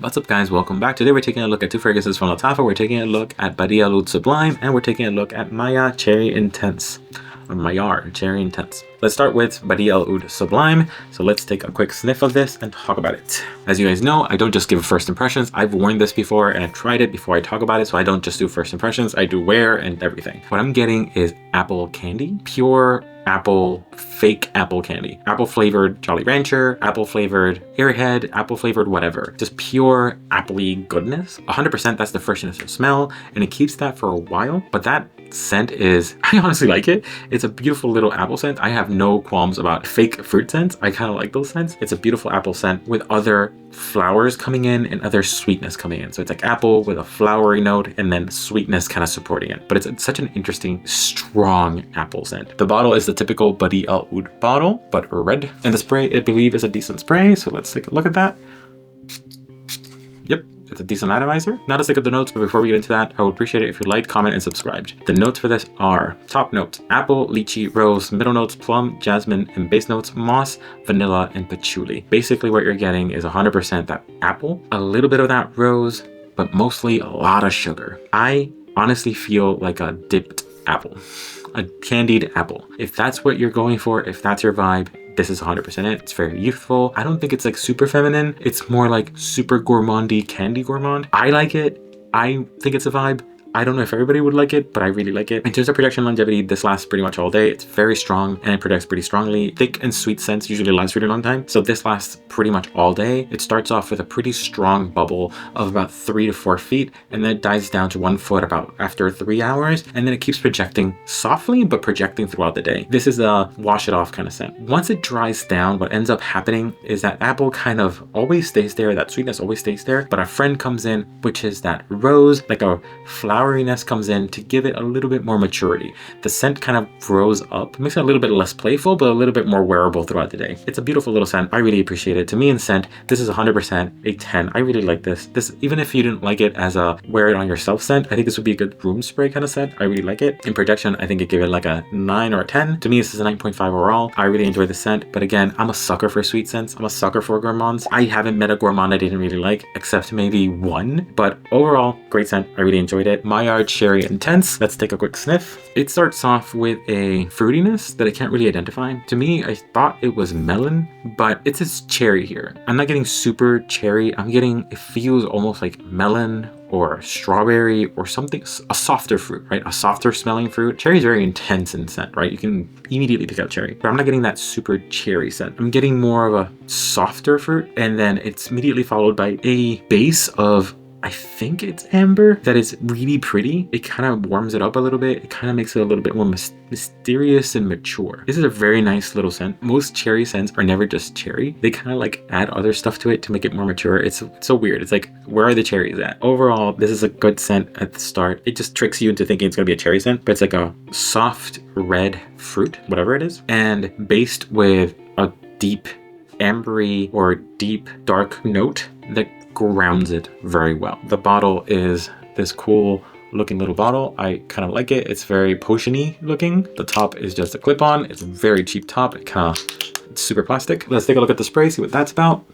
What's up guys, welcome back. Today we're taking a look at two fragrances from Lattafa. We're taking a look at Badee Al Oud Sublime and we're taking a look at Mayar Cherry Intense. Or Mayar Cherry Intense. Let's start with Badee Al Oud Sublime. So let's take a quick sniff of this and talk about it. As you guys know, I don't just give first impressions. I've worn this before and I've tried it before I talk about it. So I don't just do first impressions, I do wear and everything. What I'm getting is apple candy, pure apple, fake apple candy. Apple flavored Jolly Rancher, apple flavored Airhead, apple flavored whatever. Just pure appley goodness. 100% that's the first initial smell and it keeps that for a while. But that scent is, I honestly like it. It's a beautiful little apple scent. I have no qualms about fake fruit scents. I kind of like those scents. It's a beautiful apple scent with other flowers coming in and other sweetness coming in. So it's like apple with a flowery note and then sweetness kind of supporting it. But it's such an interesting, strong apple scent. The bottle is the typical Badee Al Oud bottle, but red. And the spray, I believe, is a decent spray. So let's take a look at that. Yep. It's a decent atomizer. Not to stick up the notes, but before we get into that, I would appreciate it if you liked, comment, and subscribed. The notes for this are top notes: apple, lychee, rose; middle notes: plum, jasmine; and base notes: moss, vanilla, and patchouli. Basically, what you're getting is 100% that apple, a little bit of that rose, but mostly a lot of sugar. I honestly feel like a dipped apple, a candied apple. If that's what you're going for, if that's your vibe, this is 100% it. It's very youthful. I don't think it's like super feminine. It's more like super gourmandy, candy gourmand. I like it. I think it's a vibe. I don't know if everybody would like it, but I really like it. In terms of production longevity, this lasts pretty much all day. It's very strong and it projects pretty strongly. Thick and sweet scents usually last a really long time. So this lasts pretty much all day. It starts off with a pretty strong bubble of about 3 to 4 feet, and then it dies down to 1 foot about after 3 hours. And then it keeps projecting softly, but projecting throughout the day. This is a wash it off kind of scent. Once it dries down, what ends up happening is that apple kind of always stays there. That sweetness always stays there. But a friend comes in, which is that rose, like a floweriness comes in to give it a little bit more maturity. The scent kind of grows up, makes it a little bit less playful, but a little bit more wearable throughout the day. It's a beautiful little scent. I really appreciate it. To me in scent, this is 100% a 10. I really like this. Even if you didn't like it as a wear it on yourself scent, I think this would be a good room spray kind of scent. I really like it. In projection, I think it gave it like a 9 or a 10. To me, this is a 9.5 overall. I really enjoy the scent, but again, I'm a sucker for sweet scents. I'm a sucker for gourmands. I haven't met a gourmand I didn't really like, except maybe one, but overall, great scent. I really enjoyed it. Mayar Cherry Intense. Let's take a quick sniff. It starts off with a fruitiness that I can't really identify. To me, I thought it was melon, but it says cherry here. I'm not getting super cherry. I'm getting, it feels almost like melon or strawberry or something, a softer fruit, right? A softer smelling fruit. Cherry is very intense in scent, right? You can immediately pick out cherry, but I'm not getting that super cherry scent. I'm getting more of a softer fruit, and then it's immediately followed by a base of, I think it's amber, that is really pretty. It kind of warms it up a little bit. It kind of makes it a little bit more mysterious and mature. This is a very nice little scent. Most cherry scents are never just cherry. They kind of like add other stuff to it to make it more mature. It's so weird. It's like, where are the cherries at? Overall, this is a good scent at the start. It just tricks you into thinking it's gonna be a cherry scent, but it's like a soft red fruit, whatever it is, and based with a deep ambery or deep dark note that grounds it very well. The bottle is this cool looking little bottle. I kind of like it. It's very potion-y looking. The top is just a clip-on. It's a very cheap top. It's super plastic. Let's take a look at the spray, see what that's about.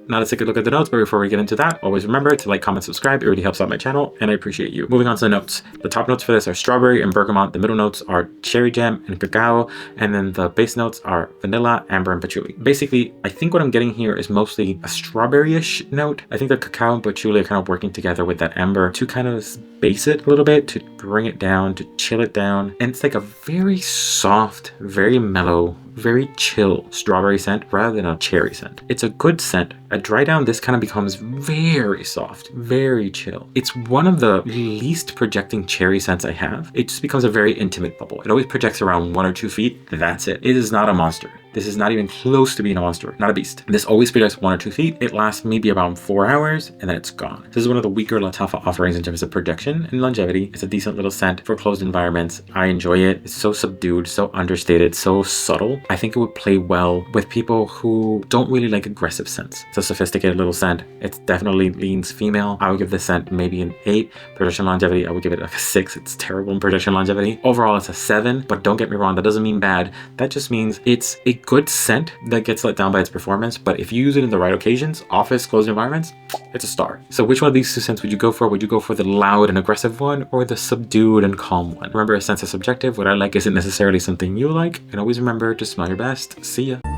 Now let's take a look at the notes, but before we get into that, always remember to like, comment, subscribe. It really helps out my channel and I appreciate you. Moving on to the notes. The top notes for this are strawberry and bergamot. The middle notes are cherry jam and cacao. And then the base notes are vanilla, amber, and patchouli. Basically, I think what I'm getting here is mostly a strawberry-ish note. I think the cacao and patchouli are kind of working together with that amber to kind of base it a little bit, to bring it down, to chill it down. And it's like a very soft, very mellow, very chill strawberry scent rather than a cherry scent. It's a good scent. At dry down, this kind of becomes very soft, very chill. It's one of the least projecting cherry scents I have. It just becomes a very intimate bubble. It always projects around 1 or 2 feet. That's it. It is not a monster. This is not even close to being a monster, not a beast. This always projects 1 or 2 feet. It lasts maybe about 4 hours and then it's gone. This is one of the weaker Lattafa offerings in terms of projection and longevity. It's a decent little scent for closed environments. I enjoy it. It's so subdued, so understated, so subtle. I think it would play well with people who don't really like aggressive scents. It's a sophisticated little scent. It definitely leans female. I would give this scent maybe an 8. Projection longevity, I would give it like a 6. It's terrible in projection longevity. Overall, it's a 7, but don't get me wrong, that doesn't mean bad. That just means it's a good scent that gets let down by its performance, but if you use it in the right occasions, office, closed environments, it's a star. So which one of these two scents would you go for? Would you go for the loud and aggressive one or the subdued and calm one? Remember, a scent is subjective. What I like isn't necessarily something you like. And always remember to smell your best. See ya.